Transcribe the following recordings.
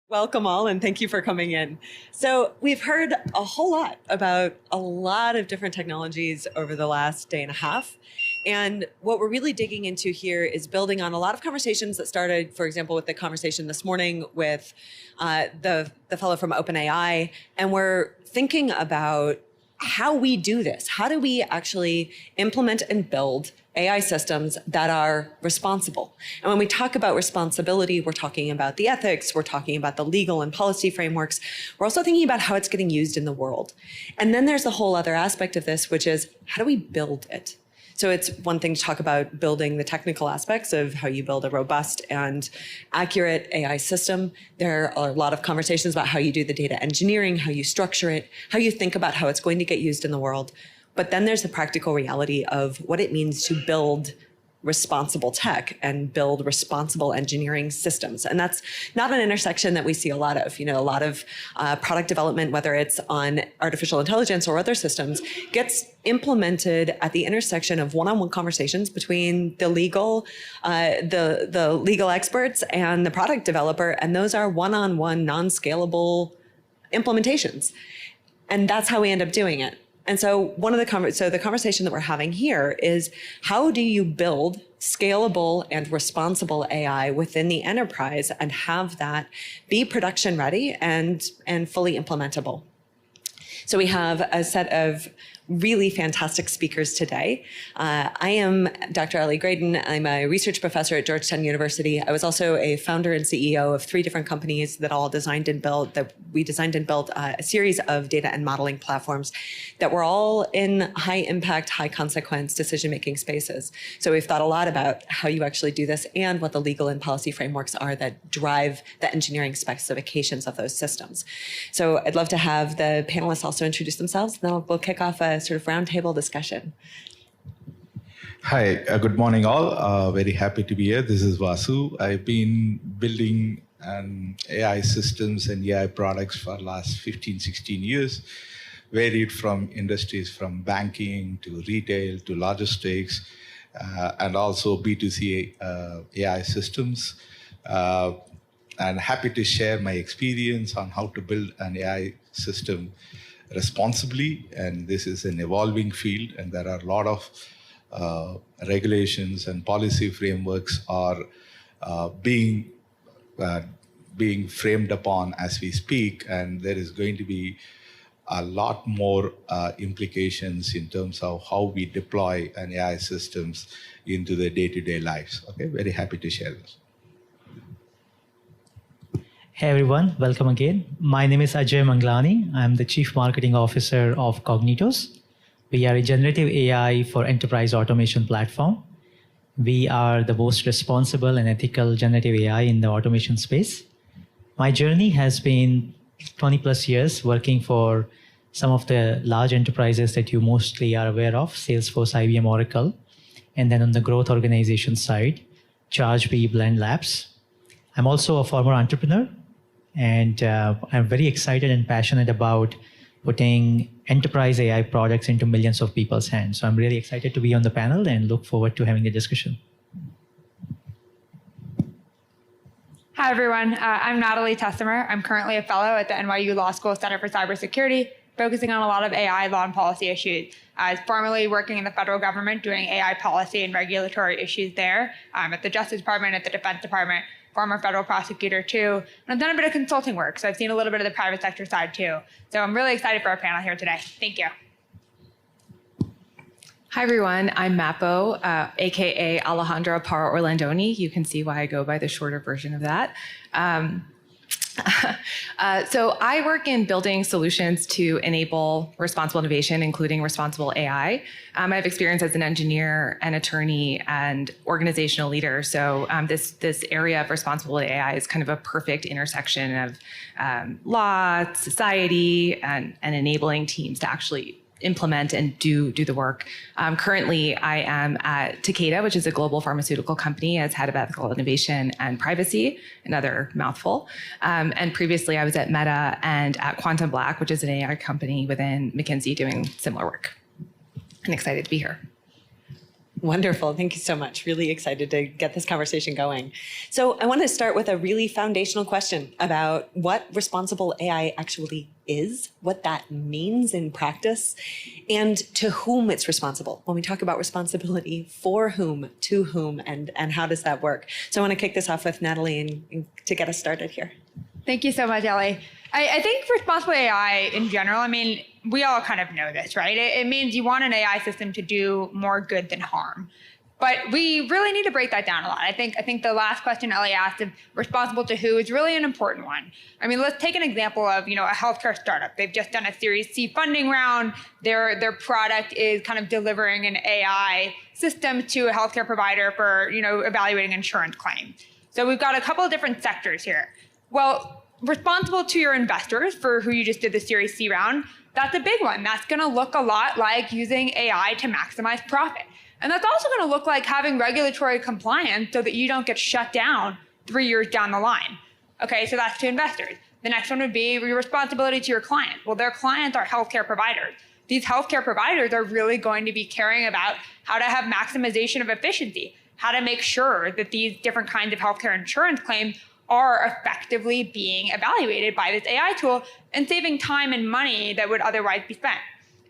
Welcome all, and thank you for coming in. So we've heard a whole lot about a lot of different technologies over the last day and a half. And what we're really digging into here is building on a lot of conversations that started, for example, with the conversation this morning with the fellow from OpenAI. And we're thinking about how we do this. How do we actually implement and build AI systems that are responsible? And when we talk about responsibility, we're talking about the ethics, we're talking about the legal and policy frameworks. We're also thinking about how it's getting used in the world. And then there's a whole other aspect of this, which is how do we build it? So it's one thing to talk about building the technical aspects of how you build a robust and accurate AI system. There are a lot of conversations about how you do the data engineering, how you structure it, how you think about how it's going to get used in the world. But then there's the practical reality of what it means to build responsible tech and build responsible engineering systems. And that's not an intersection that we see a lot of. A lot of product development, whether it's on artificial intelligence or other systems, gets implemented at the intersection of one-on-one conversations between the legal experts and the product developer. And those are one-on-one, non-scalable implementations. And that's how we end up doing it. And so the conversation that we're having here is how do you build scalable and responsible AI within the enterprise and have that be production ready and fully implementable? So we have a set of really fantastic speakers today. I am Dr. Ellie Graeden. I'm a research professor at Georgetown University. I was also a founder and CEO of 3 different companies that we designed and built a series of data and modeling platforms that were all in high impact, high consequence decision-making spaces. So we've thought a lot about how you actually do this and what the legal and policy frameworks are that drive the engineering specifications of those systems. So I'd love to have the panelists also introduce themselves, and then we'll kick off a sort of roundtable discussion. Hi, good morning all. Very happy to be here. This is Vasu. I've been building AI systems and AI products for the last 15, 16 years, varied from industries from banking to retail to logistics, and also B2C AI systems. And happy to share my experience on how to build an AI system responsibly, and this is an evolving field, and there are a lot of regulations and policy frameworks are being framed upon as we speak, and there is going to be a lot more implications in terms of how we deploy an AI systems into the day-to-day lives. Okay, very happy to share this. Hey everyone, welcome again. My name is Ajay Manglani. I'm the Chief Marketing Officer of Kognitos. We are a generative AI for enterprise automation platform. We are the most responsible and ethical generative AI in the automation space. My journey has been 20 plus years working for some of the large enterprises that you mostly are aware of, Salesforce, IBM, Oracle, and then on the growth organization side, ChargeBee, Blend Labs. I'm also a former entrepreneur. And I'm very excited and passionate about putting enterprise AI products into millions of people's hands. So I'm really excited to be on the panel and look forward to having the discussion. Hi, everyone. I'm Natalie Tecimer. I'm currently a fellow at the NYU Law School Center for Cybersecurity, focusing on a lot of AI law and policy issues. I was formerly working in the federal government doing AI policy and regulatory issues there, at the Justice Department, at the Defense Department, former federal prosecutor too. And I've done a bit of consulting work, so I've seen a little bit of the private sector side too. So I'm really excited for our panel here today. Thank you. Hi everyone, I'm Mappo, aka Alejandra Parra-Orlandoni. You can see why I go by the shorter version of that. So I work in building solutions to enable responsible innovation, including responsible AI. I have experience as an engineer, an attorney, and organizational leader. So this area of responsible AI is kind of a perfect intersection of law, society, and enabling teams to actually implement and do the work. Currently, I am at Takeda, which is a global pharmaceutical company, as head of ethical innovation and privacy, another mouthful. And previously, I was at Meta and at Quantum Black, which is an AI company within McKinsey doing similar work. I'm excited to be here. Wonderful. Thank you so much. Really excited to get this conversation going. So I want to start with a really foundational question about what responsible AI actually is, what that means in practice, and to whom it's responsible. When we talk about responsibility, for whom, to whom, and how does that work? So I want to kick this off with Natalie and to get us started here. Thank you so much, Ellie. I think responsible AI in general, I mean, we all kind of know this, right? It means you want an AI system to do more good than harm. But we really need to break that down a lot. I think the last question Ellie asked of responsible to who is really an important one. I mean, let's take an example of, a healthcare startup. They've just done a Series C funding round. Their product is kind of delivering an AI system to a healthcare provider for, evaluating insurance claims. So we've got a couple of different sectors here. Well, responsible to your investors for who you just did the Series C round, that's a big one. That's going to look a lot like using AI to maximize profit. And that's also going to look like having regulatory compliance so that you don't get shut down 3 years down the line. Okay, so that's to investors. The next one would be your responsibility to your client. Well, their clients are healthcare providers. These healthcare providers are really going to be caring about how to have maximization of efficiency, how to make sure that these different kinds of healthcare insurance claims are effectively being evaluated by this AI tool and saving time and money that would otherwise be spent.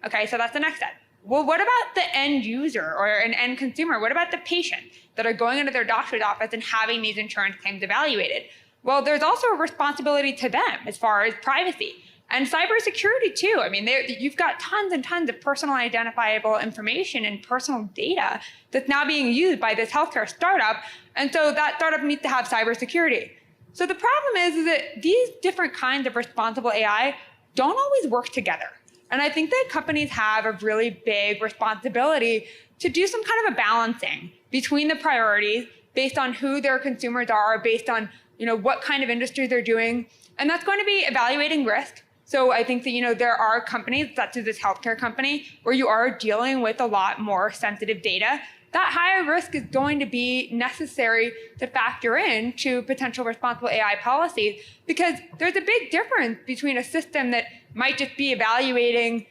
Okay, so that's the next step. Well, what about the end user or an end consumer? What about the patient that are going into their doctor's office and having these insurance claims evaluated? Well, there's also a responsibility to them as far as privacy and cybersecurity too. I mean, you've got tons and tons of personal identifiable information and personal data that's now being used by this healthcare startup. And so that startup needs to have cybersecurity. So the problem is that these different kinds of responsible AI don't always work together. And I think that companies have a really big responsibility to do some kind of a balancing between the priorities based on who their consumers are, based on what kind of industry they're doing. And that's going to be evaluating risk. So I think that there are companies, such as this healthcare company, where you are dealing with a lot more sensitive data. That higher risk is going to be necessary to factor in to potential responsible AI policies, because there's a big difference between a system that might just be evaluating,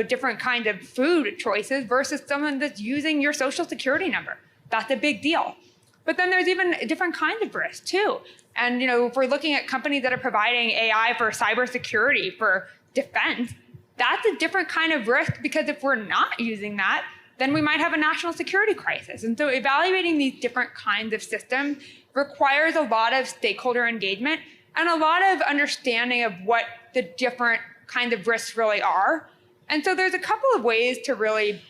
different kinds of food choices versus someone that's using your social security number. That's a big deal. But then there's even different kinds of risk too. And, if we're looking at companies that are providing AI for cybersecurity, for defense, that's a different kind of risk, because if we're not using that, then we might have a national security crisis. And so evaluating these different kinds of systems requires a lot of stakeholder engagement and a lot of understanding of what the different kinds of risks really are. And so there's a couple of ways to really,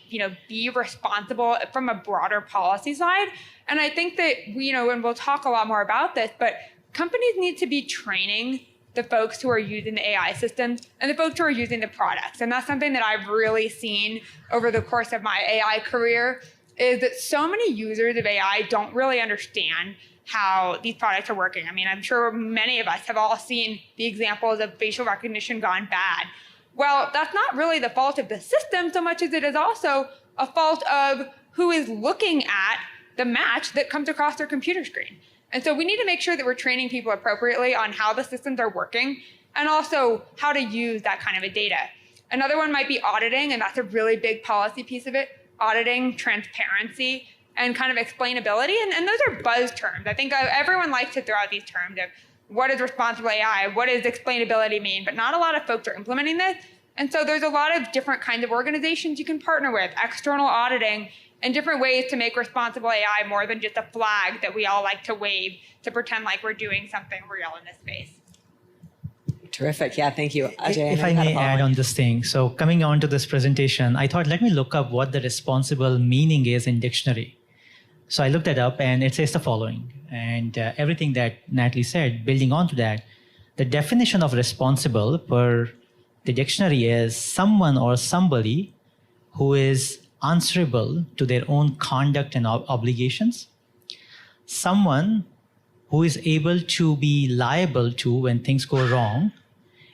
be responsible from a broader policy side. And I think that, and we'll talk a lot more about this, but companies need to be training the folks who are using the AI systems and the folks who are using the products. And that's something that I've really seen over the course of my AI career, is that so many users of AI don't really understand how these products are working. I mean, I'm sure many of us have all seen the examples of facial recognition gone bad. Well, that's not really the fault of the system so much as it is also a fault of who is looking at the match that comes across their computer screen. And so we need to make sure that we're training people appropriately on how the systems are working and also how to use that kind of a data. Another one might be auditing, and that's a really big policy piece of it. Auditing, transparency, and kind of explainability. And those are buzz terms. I think everyone likes to throw out these terms of what is responsible AI, what does explainability mean, but not a lot of folks are implementing this. And so there's a lot of different kinds of organizations you can partner with, external auditing, and different ways to make responsible AI more than just a flag that we all like to wave to pretend like we're doing something real in this space. Terrific. Yeah, thank you. Ajay, If I may add on this thing. So coming on to this presentation, I thought, let me look up what the responsible meaning is in dictionary. So I looked it up, and it says the following. And everything that Natalie said, building on to that, the definition of responsible per the dictionary is someone or somebody who is answerable to their own conduct and obligations, someone who is able to be liable to when things go wrong,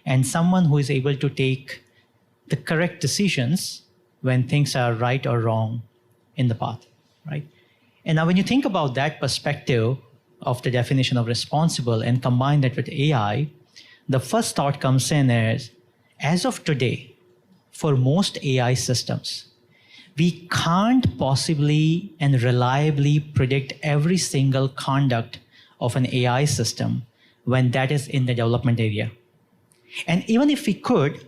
and someone who is able to take the correct decisions when things are right or wrong in the path, right? And now when you think about that perspective of the definition of responsible and combine that with AI, the first thought comes in as of today, for most AI systems, we can't possibly and reliably predict every single conduct of an AI system when that is in the development area. And even if we could,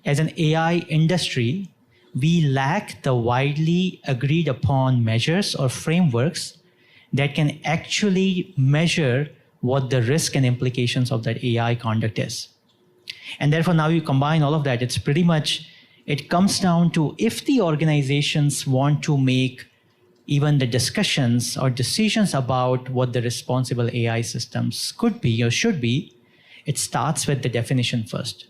as an AI industry, we lack the widely agreed upon measures or frameworks that can actually measure what the risk and implications of that AI conduct is. And therefore, now you combine all of that, it's pretty much, it comes down to if the organizations want to make even the discussions or decisions about what the responsible AI systems could be or should be, it starts with the definition first,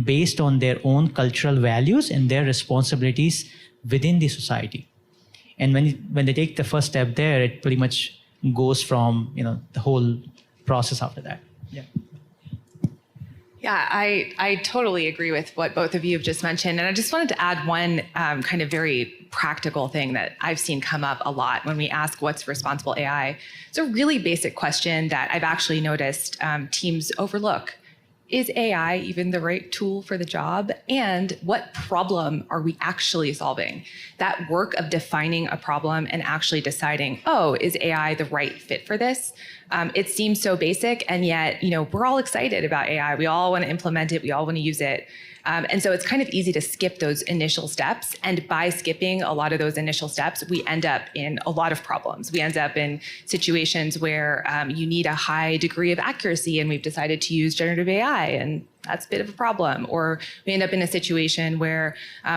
based on their own cultural values and their responsibilities within the society. And when they take the first step there, it pretty much goes from the whole process after that. Yeah. Yeah, I totally agree with what both of you have just mentioned. And I just wanted to add one kind of very practical thing that I've seen come up a lot when we ask what's responsible AI. It's a really basic question that I've actually noticed teams overlook. Is AI even the right tool for the job? And what problem are we actually solving? That work of defining a problem and actually deciding, oh, is AI the right fit for this? It seems so basic, and yet, we're all excited about AI. We all want to implement it. We all want to use it. And so it's kind of easy to skip those initial steps. And by skipping a lot of those initial steps, we end up in a lot of problems. We end up in situations where you need a high degree of accuracy, and we've decided to use generative AI, and that's a bit of a problem. Or we end up in a situation where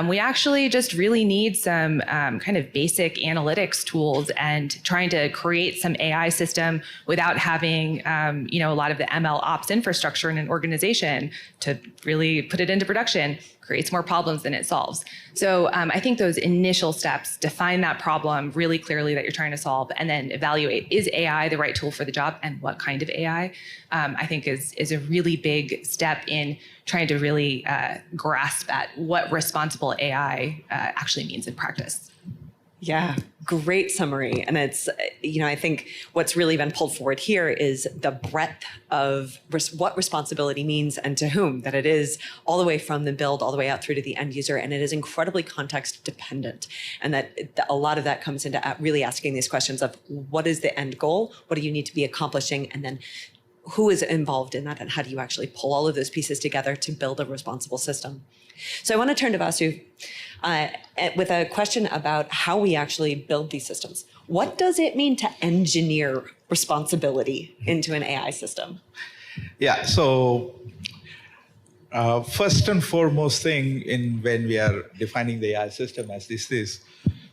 we actually just really need some kind of basic analytics tools and trying to create some AI system without having a lot of the ML ops infrastructure in an organization to really put it into production creates more problems than it solves. So I think those initial steps, define that problem really clearly that you're trying to solve, and then evaluate, is AI the right tool for the job, and what kind of AI, I think is a really big step in trying to really grasp at what responsible AI actually means in practice. Yeah, great summary. And it's, I think what's really been pulled forward here is the breadth of what responsibility means and to whom, that it is all the way from the build all the way out through to the end user. And it is incredibly context dependent. And that a lot of that comes into really asking these questions of what is the end goal? What do you need to be accomplishing? And then who is involved in that? And how do you actually pull all of those pieces together to build a responsible system? So I want to turn to Vasu with a question about how we actually build these systems. What does it mean to engineer responsibility into an AI system? Yeah, so first and foremost thing when we are defining the AI system as this is,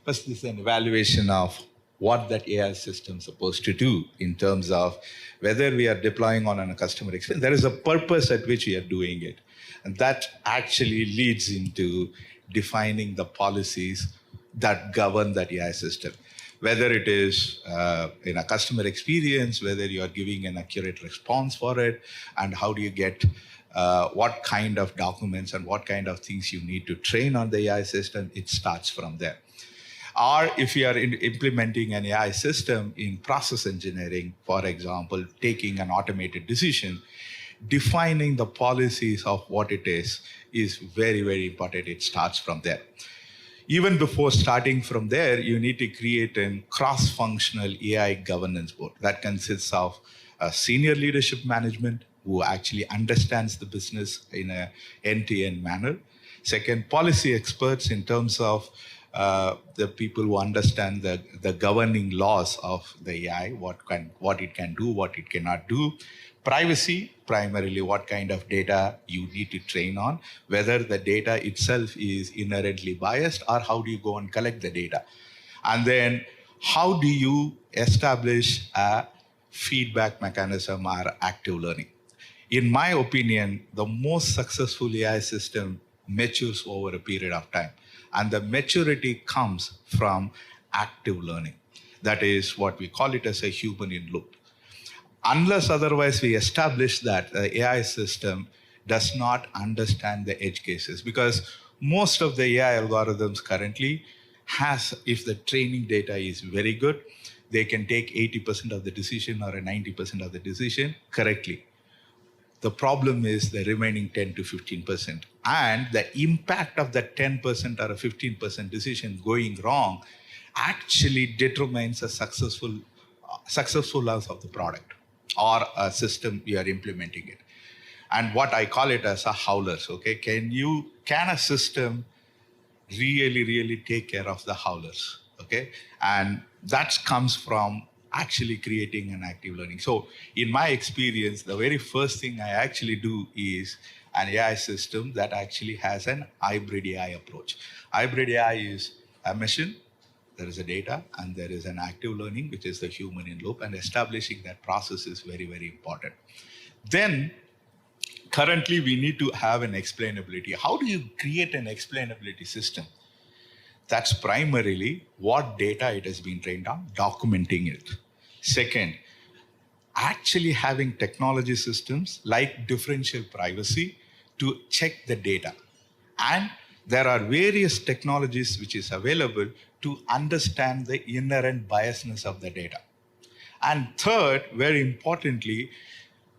first is an evaluation of what that AI system is supposed to do in terms of whether we are deploying on a customer experience. There is a purpose at which we are doing it. And that actually leads into defining the policies that govern that AI system. Whether it is in a customer experience, whether you are giving an accurate response for it, and how do you get what kind of documents and what kind of things you need to train on the AI system, it starts from there. Or if you are implementing an AI system in process engineering, for example, taking an automated decision, defining the policies of what it is very, very important. It starts from there. Even before starting from there, you need to create a cross-functional AI governance board that consists of a senior leadership management who actually understands the business in an end-to-end manner. Second, policy experts in terms of the people who understand the governing laws of the AI, what it can do, what it cannot do. Privacy, primarily what kind of data you need to train on, whether the data itself is inherently biased, or how do you go and collect the data. And then how do you establish a feedback mechanism or active learning. In my opinion, the most successful AI system matures over a period of time. And the maturity comes from active learning. That is what we call it as a human in loop. Unless otherwise we establish that the AI system does not understand the edge cases, because most of the AI algorithms currently has, if the training data is very good, they can take 80% of the decision or 90% of the decision correctly. The problem is the remaining 10 to 15%. And the impact of that 10% or a 15% decision going wrong actually determines a successfulness of the product or a system you are implementing it. And what I call it as a howlers, okay? Can a system really take care of the howlers, okay? And that comes from actually creating an active learning. So in my experience, the very first thing I actually do is an AI system that actually has an hybrid AI approach. Hybrid AI is a machine, there is a data, and there is an active learning, which is the human in loop, and establishing that process is very important. Then currently we need to have an explainability. How do you create an explainability system? That's primarily what data it has been trained on, documenting it. Second, actually having technology systems like differential privacy to check the data. And there are various technologies which is available to understand the inherent biasness of the data. And third, very importantly,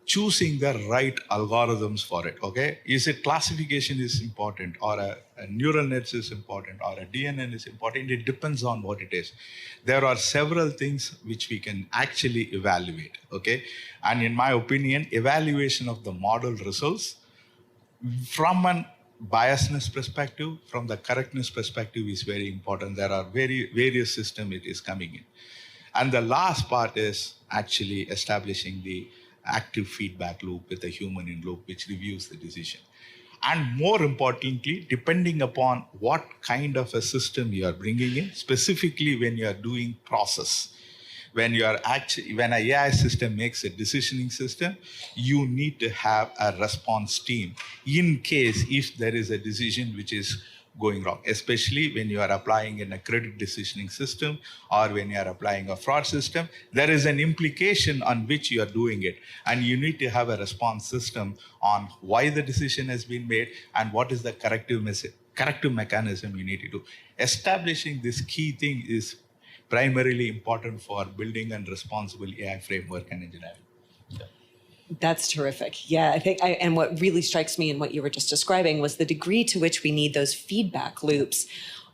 choosing the right algorithms for it, okay? Is it classification is important, or a neural nets is important, or a DNN is important? It depends on what it is. There are several things which we can actually evaluate, okay? And in my opinion, evaluation of the model results from an biasness perspective, from the correctness perspective is very important. There are various systems it is coming in. And the last part is actually establishing the active feedback loop with a human in loop, which reviews the decision. And more importantly, depending upon what kind of a system you are bringing in, specifically when you are doing process, when an AI system makes a decisioning system, you need to have a response team in case if there is a decision which is going wrong, especially when you are applying in a credit decisioning system or when you are applying a fraud system. There is an implication on which you are doing it, and you need to have a response system on why the decision has been made and what is the corrective mechanism you need to do. Establishing this key thing is primarily important for building a responsible AI framework and engineering. That's terrific. Yeah, I think, and what really strikes me in what you were just describing was the degree to which we need those feedback loops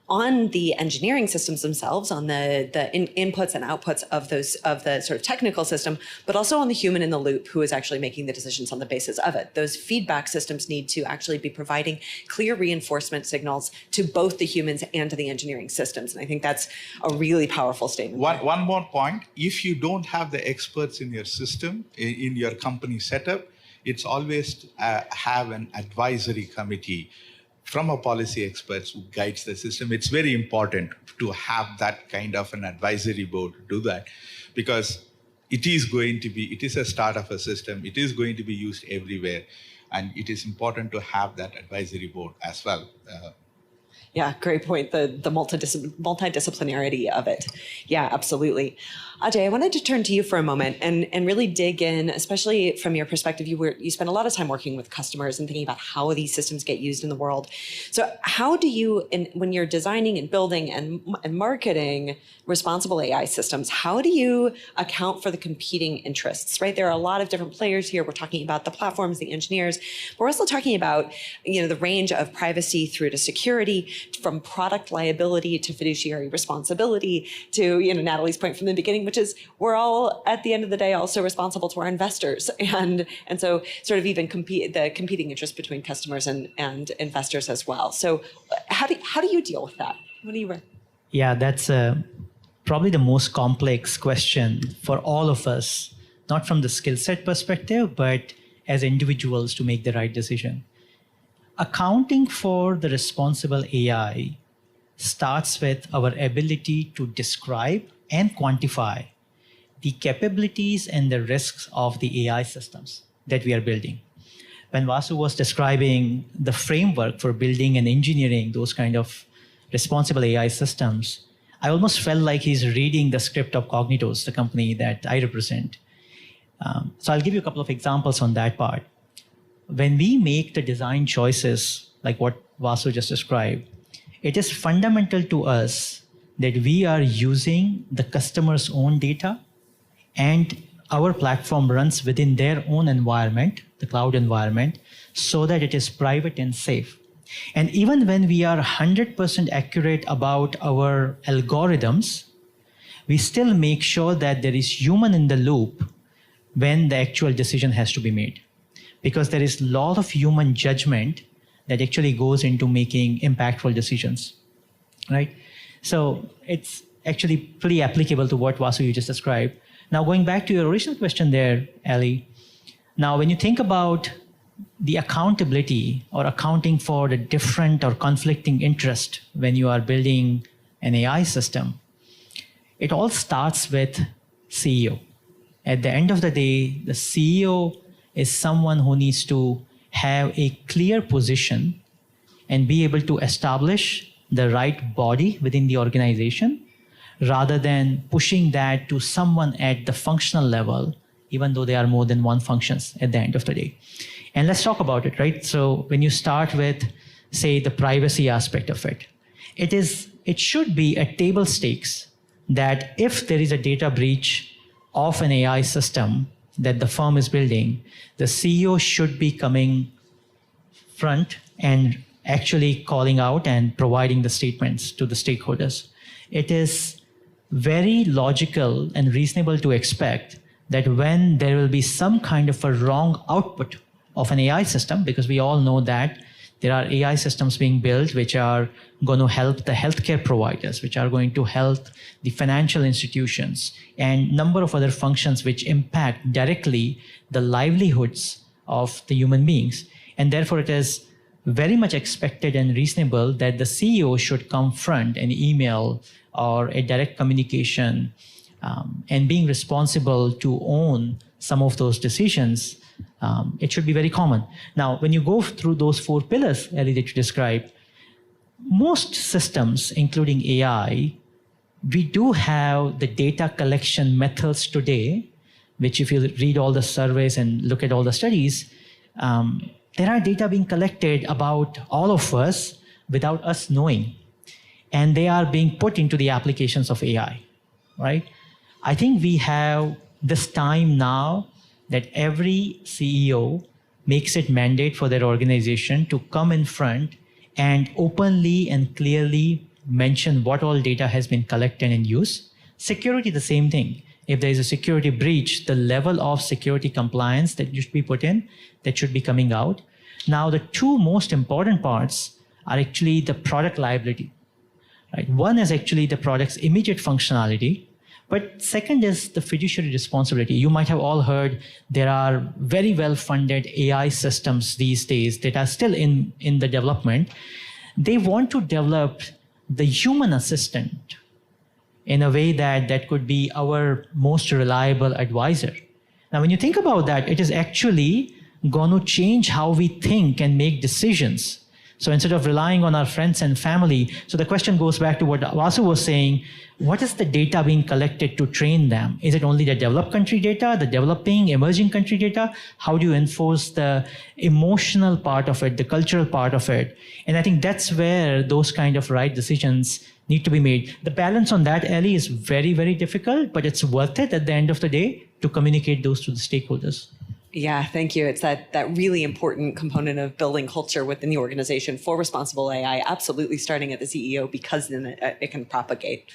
on the engineering systems themselves, on the inputs and outputs of the sort of technical system, but also on the human in the loop who is actually making the decisions on the basis of it. Those feedback systems need to actually be providing clear reinforcement signals to both the humans and to the engineering systems. And I think that's a really powerful statement. One more point, if you don't have the experts in your system, in your company setup, it's always have an advisory committee from a policy expert who guides the system. It's very important to have that kind of an advisory board to do that, because it is a start of a system. It is going to be used everywhere. And it is important to have that advisory board as well. Yeah, great point. The multidisciplinarity of it. Yeah, absolutely. Ajay, I wanted to turn to you for a moment and really dig in, especially from your perspective. You spend a lot of time working with customers and thinking about how these systems get used in the world. So how do you, when you're designing and building and marketing responsible AI systems, how do you account for the competing interests, right? There are a lot of different players here. We're talking about the platforms, the engineers. We're also talking about, the range of privacy through to security, from product liability to fiduciary responsibility to, Natalie's point from the beginning, which is we're all at the end of the day also responsible to our investors, and so sort of even the competing interest between customers and investors as well. So how do you deal with that? What do you? Yeah, that's probably the most complex question for all of us, not from the skill set perspective, but as individuals to make the right decision. Accounting for the responsible AI starts with our ability to describe and quantify the capabilities and the risks of the AI systems that we are building. When Vasu was describing the framework for building and engineering those kind of responsible AI systems, I almost felt like he's reading the script of Kognitos, the company that I represent. So I'll give you a couple of examples on that part. When we make the design choices, like what Vasu just described, it is fundamental to us that we are using the customer's own data and our platform runs within their own environment the cloud environment, so that it is private and safe. And even when we are 100% accurate about our algorithms, we still make sure that there is human in the loop when the actual decision has to be made. Because there is a lot of human judgment that actually goes into making impactful decisions, right? So it's actually pretty applicable to what Vasu you just described. Now, going back to your original question there, Ellie, now when you think about the accountability or accounting for the different or conflicting interest when you are building an AI system, it all starts with CEO. At the end of the day, the CEO is someone who needs to have a clear position and be able to establish the right body within the organization rather than pushing that to someone at the functional level, even though there are more than one functions at the end of the day. And let's talk about it, right? So when you start with, say, the privacy aspect of it, it should be a table stakes that if there is a data breach of an AI system that the firm is building, the CEO should be coming front and actually calling out and providing the statements to the stakeholders. It is very logical and reasonable to expect that when there will be some kind of a wrong output of an AI system, because we all know that there are AI systems being built which are going to help the healthcare providers, which are going to help the financial institutions, and number of other functions which impact directly the livelihoods of the human beings. And therefore, it is very much expected and reasonable that the CEO should come front and email or a direct communication and being responsible to own some of those decisions. It should be very common. Now, when you go through those 4 pillars, Ellie, that you described, most systems, including AI, we do have the data collection methods today, which if you read all the surveys and look at all the studies, there are data being collected about all of us without us knowing. And they are being put into the applications of AI, right? I think we have this time now that every CEO makes it mandate for their organization to come in front and openly and clearly mention what all data has been collected and used. Security, the same thing. If there is a security breach, the level of security compliance that you should be put in, that should be coming out. Now, the 2 most important parts are actually the product liability. Right? One is actually the product's immediate functionality, but second is the fiduciary responsibility. You might have all heard there are very well-funded AI systems these days that are still in the development. They want to develop the human assistant in a way that could be our most reliable advisor. Now, when you think about that, it is actually going to change how we think and make decisions. So instead of relying on our friends and family, so the question goes back to what Vasu was saying, what is the data being collected to train them? Is it only the developed country data, the developing, emerging country data? How do you enforce the emotional part of it, the cultural part of it? And I think that's where those kind of right decisions need to be made. The balance on that, Ellie, is very, very difficult, but it's worth it at the end of the day to communicate those to the stakeholders. Yeah, thank you. It's that really important component of building culture within the organization for responsible AI, absolutely starting at the CEO, because then it can propagate.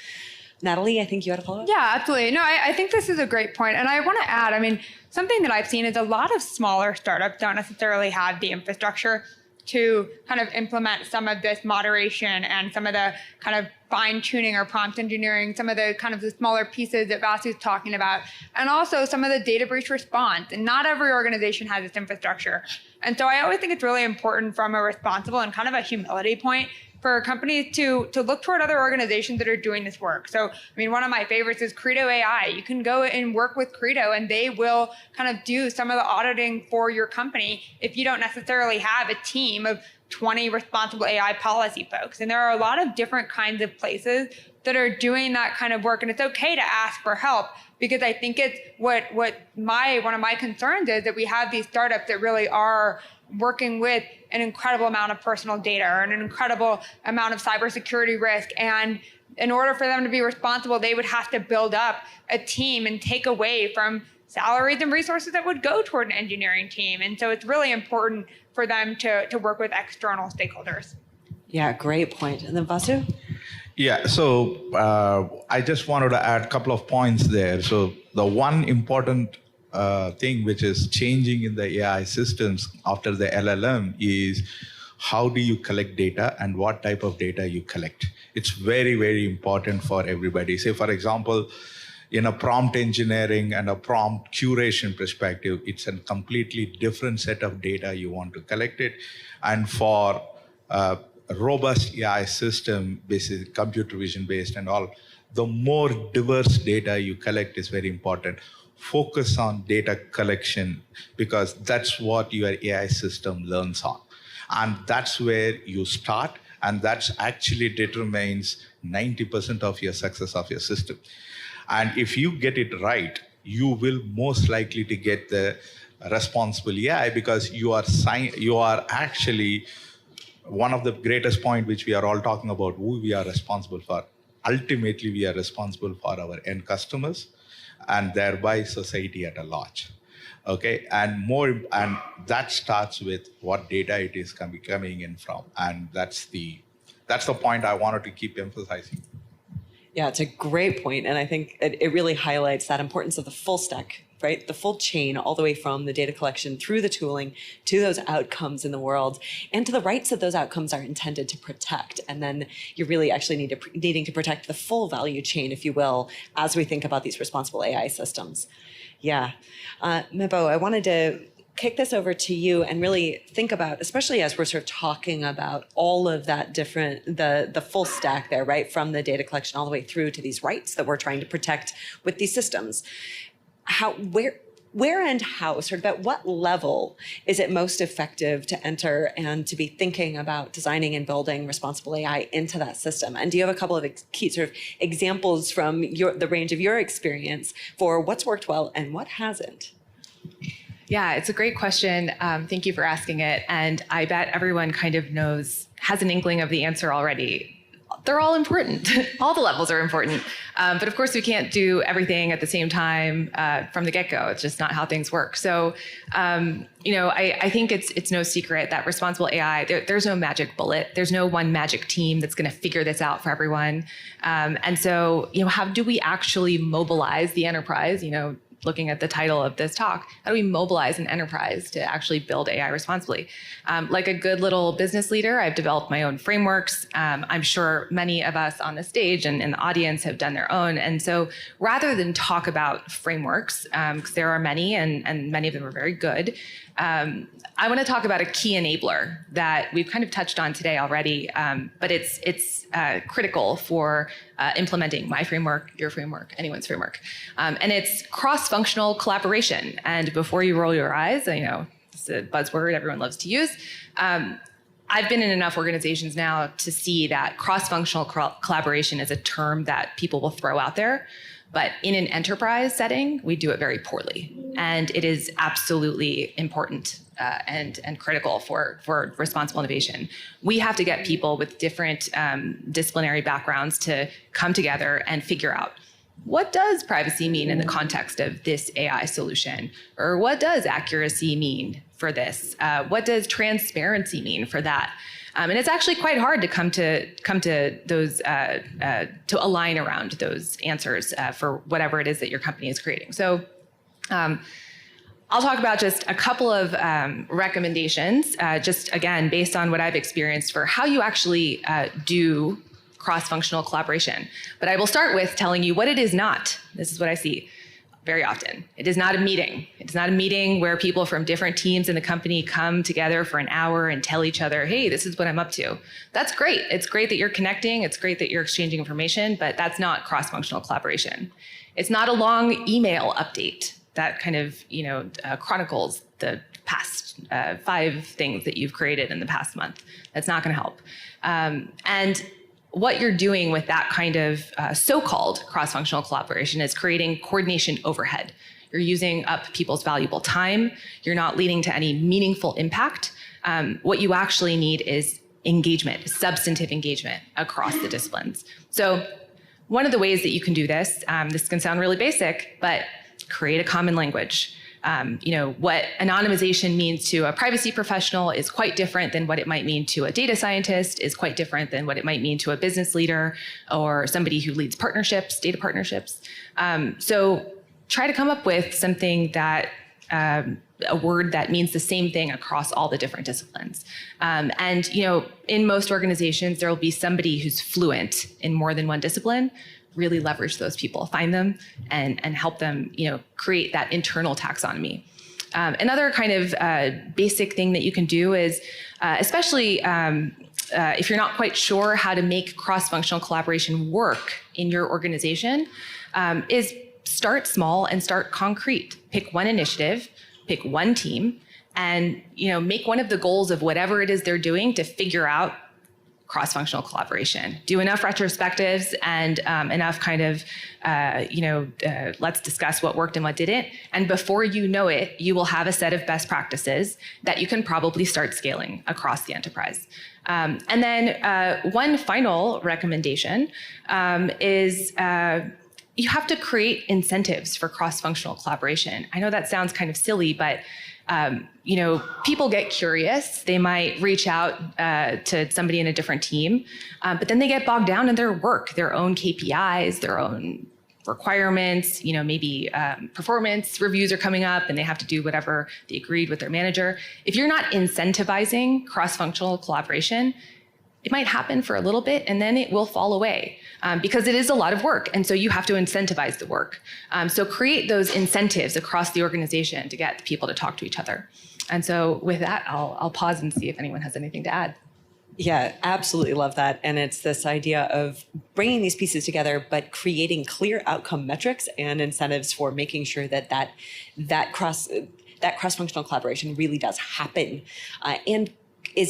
Natalie, I think you had a follow-up? Yeah, absolutely. No, I think this is a great point. And I want to add, I mean, something that I've seen is a lot of smaller startups don't necessarily have the infrastructure to kind of implement some of this moderation and some of the kind of fine tuning or prompt engineering, some of the kind of the smaller pieces that Vasu's talking about, and also some of the data breach response. And not every organization has this infrastructure. And so I always think it's really important from a responsible and kind of a humility point for companies to look toward other organizations that are doing this work. So, I mean, one of my favorites is Credo AI. You can go and work with Credo and they will kind of do some of the auditing for your company if you don't necessarily have a team of 20 responsible AI policy folks. And there are a lot of different kinds of places that are doing that kind of work. And it's okay to ask for help, because I think it's one of my concerns is that we have these startups that really are working with an incredible amount of personal data or an incredible amount of cybersecurity risk. And in order for them to be responsible, they would have to build up a team and take away from salaries and resources that would go toward an engineering team. And so it's really important for them to work with external stakeholders. Yeah, great point. And then Vasu? Yeah, so I just wanted to add a couple of points there. So the one important thing which is changing in the AI systems after the LLM is how do you collect data and what type of data you collect. It's very, very important for everybody. Say, for example, in a prompt engineering and a prompt curation perspective, it's a completely different set of data you want to collect it. And for a robust AI system, basically computer vision based and all, the more diverse data you collect is very important. Focus on data collection because that's what your AI system learns on. And that's where you start, and that actually determines 90% of your success of your system. And if you get it right, you will most likely to get the responsible AI because you are actually one of the greatest point which we are all talking about, who we are responsible for. Ultimately, we are responsible for our end customers and thereby society at a large. Okay, and that starts with what data it is coming in from, and that's the point I wanted to keep emphasizing. Yeah, it's a great point, and I think it really highlights that importance of the full stack, right? The full chain, all the way from the data collection through the tooling to those outcomes in the world, and to the rights that those outcomes are intended to protect. And then you're really actually needing to protect the full value chain, if you will, as we think about these responsible AI systems. Yeah. Mibo, I wanted to kick this over to you and really think about, especially as we're sort of talking about all of that different, the full stack there, right? From the data collection all the way through to these rights that we're trying to protect with these systems. Where and how, sort of at what level is it most effective to enter and to be thinking about designing and building responsible AI into that system? And do you have a couple of key sort of examples from the range of your experience for what's worked well and what hasn't? Yeah, it's a great question. Thank you for asking it. And I bet everyone kind of has an inkling of the answer already. They're all important. All the levels are important. But of course, we can't do everything at the same time from the get-go. It's just not how things work. So, I think it's no secret that responsible AI, there's no magic bullet. There's no one magic team that's going to figure this out for everyone. And so, how do we actually mobilize the enterprise? Looking at the title of this talk, how do we mobilize an enterprise to actually build AI responsibly? Like a good little business leader, I've developed my own frameworks. I'm sure many of us on the stage and in the audience have done their own. And so rather than talk about frameworks, because there are many and many of them are very good, I want to talk about a key enabler that we've kind of touched on today already, but it's critical for implementing my framework, your framework, anyone's framework. And it's cross-functional collaboration. And before you roll your eyes, I know it's a buzzword everyone loves to use. I've been in enough organizations now to see that cross-functional collaboration is a term that people will throw out there. But in an enterprise setting, we do it very poorly. And it is absolutely important and critical for responsible innovation. We have to get people with different disciplinary backgrounds to come together and figure out, what does privacy mean in the context of this AI solution? Or what does accuracy mean for this? What does transparency mean for that? And it's actually quite hard to come to those to align around those answers for whatever it is that your company is creating. So I'll talk about just a couple of recommendations, just again based on what I've experienced for how you actually do cross-functional collaboration. But I will start with telling you what it is not. This is what I see very often. It is not a meeting. It's not a meeting where people from different teams in the company come together for an hour and tell each other, hey, this is what I'm up to. That's great. It's great that you're connecting. It's great that you're exchanging information, but that's not cross-functional collaboration. It's not a long email update that kind of chronicles the past 5 things that you've created in the past month. That's not going to help. And what you're doing with that kind of so-called cross-functional collaboration is creating coordination overhead. You're using up people's valuable time. You're not leading to any meaningful impact. What you actually need is engagement, substantive engagement across the disciplines. So one of the ways that you can do this, this can sound really basic, but create a common language. What anonymization means to a privacy professional is quite different than what it might mean to a data scientist, is quite different than what it might mean to a business leader or somebody who leads partnerships, data partnerships. So try to come up with something that, a word that means the same thing across all the different disciplines. In most organizations, there will be somebody who's fluent in more than one discipline. Really leverage those people, find them and help them, create that internal taxonomy. Another kind of basic thing that you can do is, especially if you're not quite sure how to make cross-functional collaboration work in your organization, is start small and start concrete. Pick one initiative, pick one team, and make one of the goals of whatever it is they're doing to figure out cross-functional collaboration. Do enough retrospectives and enough kind of, let's discuss what worked and what didn't. And before you know it, you will have a set of best practices that you can probably start scaling across the enterprise. And then one final recommendation is you have to create incentives for cross-functional collaboration. I know that sounds kind of silly, but people get curious. They might reach out to somebody in a different team, but then they get bogged down in their work, their own KPIs, their own requirements, maybe performance reviews are coming up and they have to do whatever they agreed with their manager. If you're not incentivizing cross-functional collaboration, it might happen for a little bit and then it will fall away because it is a lot of work. And so you have to incentivize the work. So create those incentives across the organization to get people to talk to each other. And so with that, I'll pause and see if anyone has anything to add. Yeah, absolutely love that. And it's this idea of bringing these pieces together, but creating clear outcome metrics and incentives for making sure that cross-functional collaboration really does happen and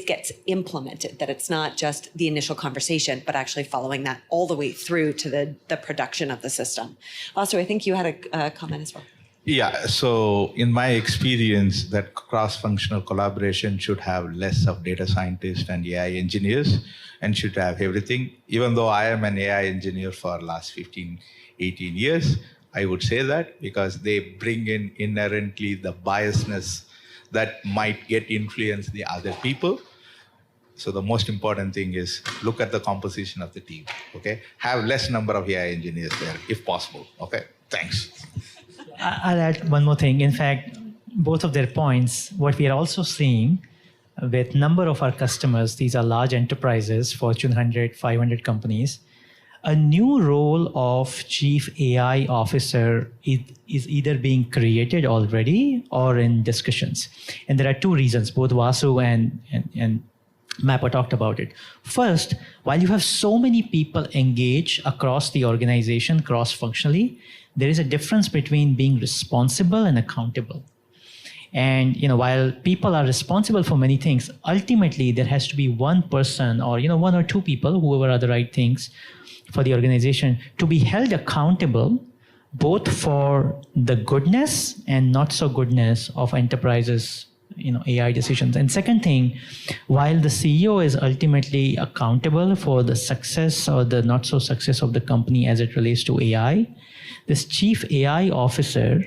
gets implemented, that it's not just the initial conversation, but actually following that all the way through to the production of the system. Also, I think you had a comment as well. Yeah, so in my experience, that cross-functional collaboration should have less of data scientists and AI engineers and should have everything. Even though I am an AI engineer for the last 15, 18 years, I would say that because they bring in inherently the biasness that might get influence the other people. So the most important thing is look at the composition of the team, okay? Have less number of AI engineers there, if possible, okay? Thanks. I'll add one more thing. In fact, both of their points, what we are also seeing with number of our customers, these are large enterprises, Fortune 100, 500 companies, a new role of chief AI officer is either being created already or in discussions. And there are two reasons, both Vasu and Mappa talked about it. First, while you have so many people engage across the organization cross-functionally, there is a difference between being responsible and accountable. And while people are responsible for many things, ultimately there has to be one person or one or two people, whoever are the right things for the organization, to be held accountable both for the goodness and not so goodness of enterprises, AI decisions. And second thing, while the CEO is ultimately accountable for the success or the not so success of the company as it relates to AI, this chief AI officer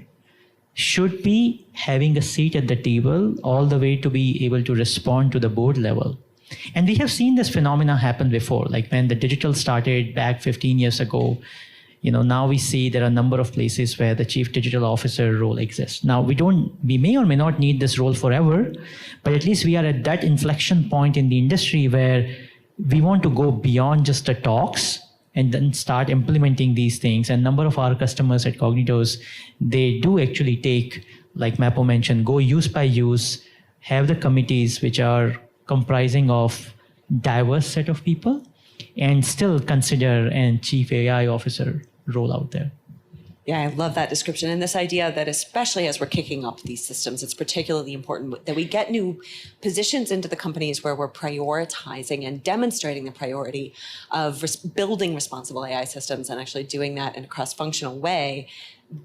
should be having a seat at the table all the way to be able to respond to the board level. And we have seen this phenomena happen before, like when the digital started back 15 years ago. Now we see there are a number of places where the chief digital officer role exists. Now we may or may not need this role forever, but at least we are at that inflection point in the industry where we want to go beyond just the talks and then start implementing these things. And a number of our customers at Kognitos, they do actually take, like Mappa mentioned, go use by use, have the committees which are comprising of diverse set of people, and still consider a chief AI officer role out there. Yeah, I love that description. And this idea that especially as we're kicking up these systems, it's particularly important that we get new positions into the companies where we're prioritizing and demonstrating the priority of building responsible AI systems and actually doing that in a cross-functional way.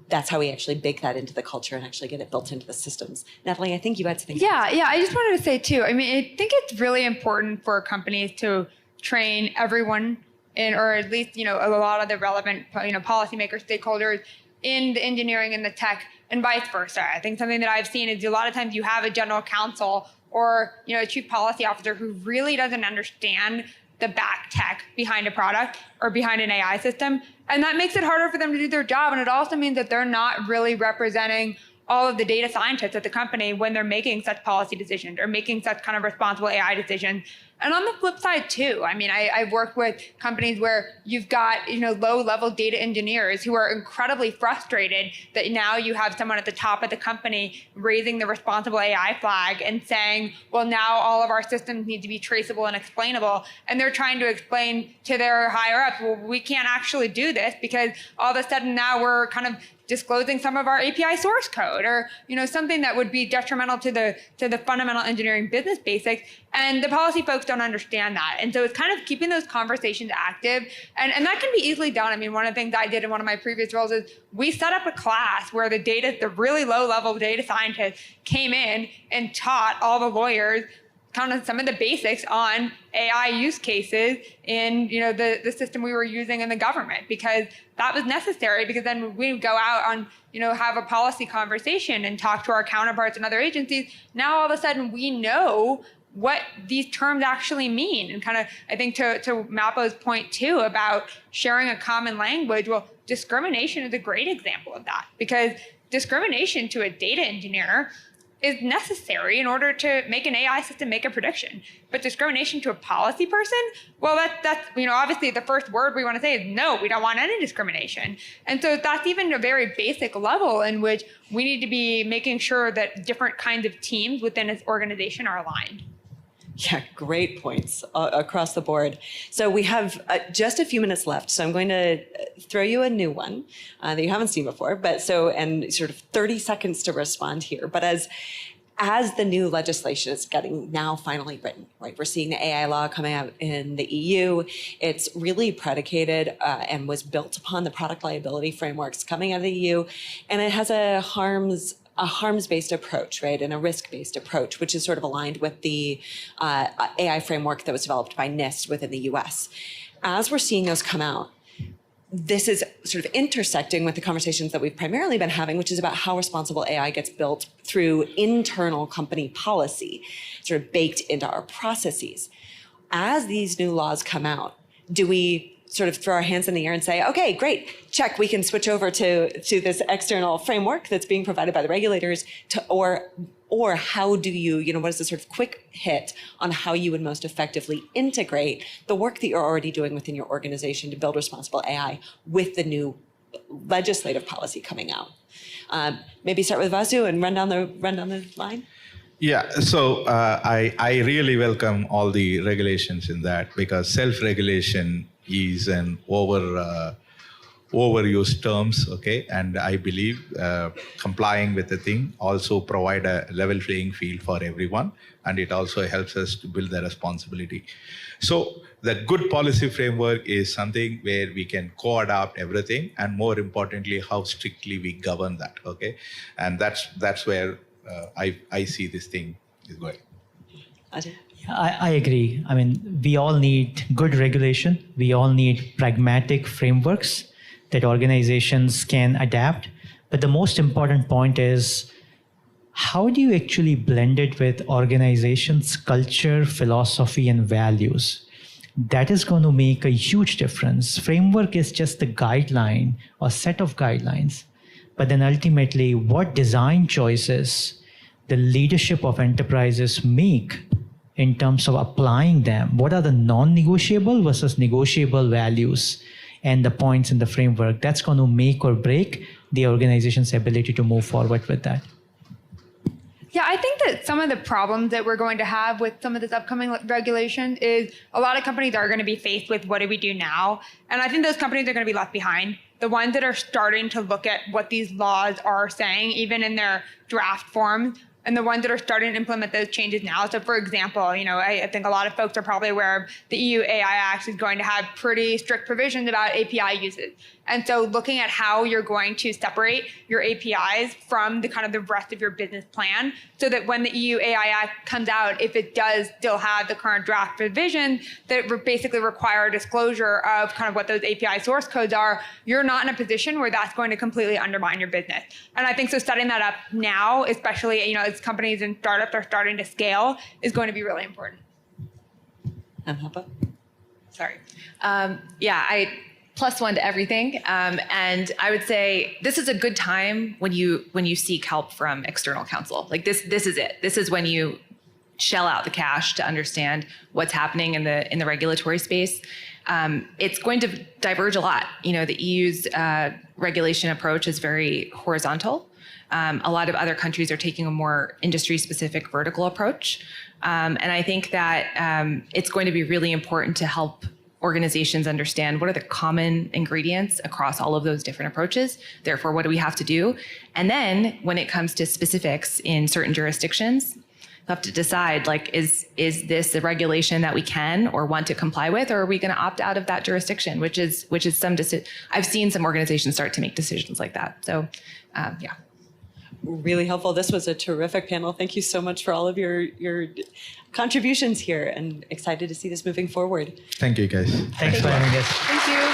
That's how we actually bake that into the culture and actually get it built into the systems. Natalie, I think you had something. Yeah, I just wanted to say too, I think it's really important for companies to train everyone or at least, a lot of the relevant, policymakers, stakeholders in the engineering and the tech and vice versa. I think something that I've seen is a lot of times you have a general counsel or a chief policy officer who really doesn't understand the back tech behind a product or behind an AI system. And that makes it harder for them to do their job. And it also means that they're not really representing all of the data scientists at the company when they're making such policy decisions or making such kind of responsible AI decisions. And on the flip side too, I mean, I've worked with companies where you've got, low-level data engineers who are incredibly frustrated that now you have someone at the top of the company raising the responsible AI flag and saying, well, now all of our systems need to be traceable and explainable. And they're trying to explain to their higher ups, well, we can't actually do this because all of a sudden now we're kind of disclosing some of our API source code or something that would be detrimental to the fundamental engineering business basics. And the policy folks don't understand that. And so it's kind of keeping those conversations active. And that can be easily done. I mean, one of the things I did in one of my previous roles is we set up a class where the really low-level data scientists came in and taught all the lawyers kind of some of the basics on AI use cases in the system we were using in the government, because that was necessary, because then we would go out on have a policy conversation and talk to our counterparts in other agencies. Now all of a sudden we know what these terms actually mean. And kind of, I think to Mapo's point too about sharing a common language, well, discrimination is a great example of that, because discrimination to a data engineer is necessary in order to make an AI system make a prediction. But discrimination to a policy person, well, that's obviously the first word we want to say is no, we don't want any discrimination. And so that's even a very basic level in which we need to be making sure that different kinds of teams within an organization are aligned. Yeah, great points across the board. So we have just a few minutes left. So I'm going to throw you a new one that you haven't seen before. And sort of 30 seconds to respond here. But as the new legislation is getting now finally written, right? We're seeing the AI law coming out in the EU. It's really predicated and was built upon the product liability frameworks coming out of the EU, and it has a harms-based approach, right, and a risk-based approach, which is sort of aligned with the AI framework that was developed by NIST within the US. As we're seeing those come out, this is sort of intersecting with the conversations that we've primarily been having, which is about how responsible AI gets built through internal company policy, sort of baked into our processes. As these new laws come out, do we sort of throw our hands in the air and say, okay, great, check, we can switch over to this external framework that's being provided by the regulators, or how do you, what is the sort of quick hit on how you would most effectively integrate the work that you're already doing within your organization to build responsible AI with the new legislative policy coming out? Maybe start with Vasu and run down the line. Yeah, so I really welcome all the regulations in that, because self-regulation is an overused terms, okay? And I believe complying with the thing also provide a level playing field for everyone, and it also helps us to build the responsibility. So the good policy framework is something where we can co-adapt everything, and more importantly, how strictly we govern that, okay? And that's where I see this thing is going. Ajay? I agree. I mean, we all need good regulation. We all need pragmatic frameworks that organizations can adapt. But the most important point is, how do you actually blend it with organizations' culture, philosophy, and values? That is going to make a huge difference. Framework is just the guideline or set of guidelines. But then ultimately, what design choices the leadership of enterprises make in terms of applying them? What are the non-negotiable versus negotiable values and the points in the framework? That's going to make or break the organization's ability to move forward with that. Yeah, I think that some of the problems that we're going to have with some of this upcoming regulation is a lot of companies are going to be faced with, what do we do now? And I think those companies are going to be left behind. The ones that are starting to look at what these laws are saying, even in their draft form, and the ones that are starting to implement those changes now. So for example, I think a lot of folks are probably aware of the EU AI Act is going to have pretty strict provisions about API usage. And so looking at how you're going to separate your APIs from the kind of the rest of your business plan, so that when the EU AI Act comes out, if it does still have the current draft provision that basically require disclosure of kind of what those API source codes are, you're not in a position where that's going to completely undermine your business. And I think so setting that up now, especially as companies and startups are starting to scale, is going to be really important. And Papa? Sorry. I +1 to everything. And I would say this is a good time when you seek help from external counsel. Like this is it. This is when you shell out the cash to understand what's happening in the regulatory space. It's going to diverge a lot. The EU's regulation approach is very horizontal. A lot of other countries are taking a more industry-specific vertical approach. And I think that it's going to be really important to help organizations understand what are the common ingredients across all of those different approaches. Therefore, what do we have to do? And then when it comes to specifics in certain jurisdictions, you have to decide, is this a regulation that we can or want to comply with, or are we going to opt out of that jurisdiction, which is I've seen some organizations start to make decisions like that. So, yeah. Really helpful. This was a terrific panel. Thank you so much for all of your contributions here, and excited to see this moving forward. Thank you, guys. Thanks for having us. Thank you.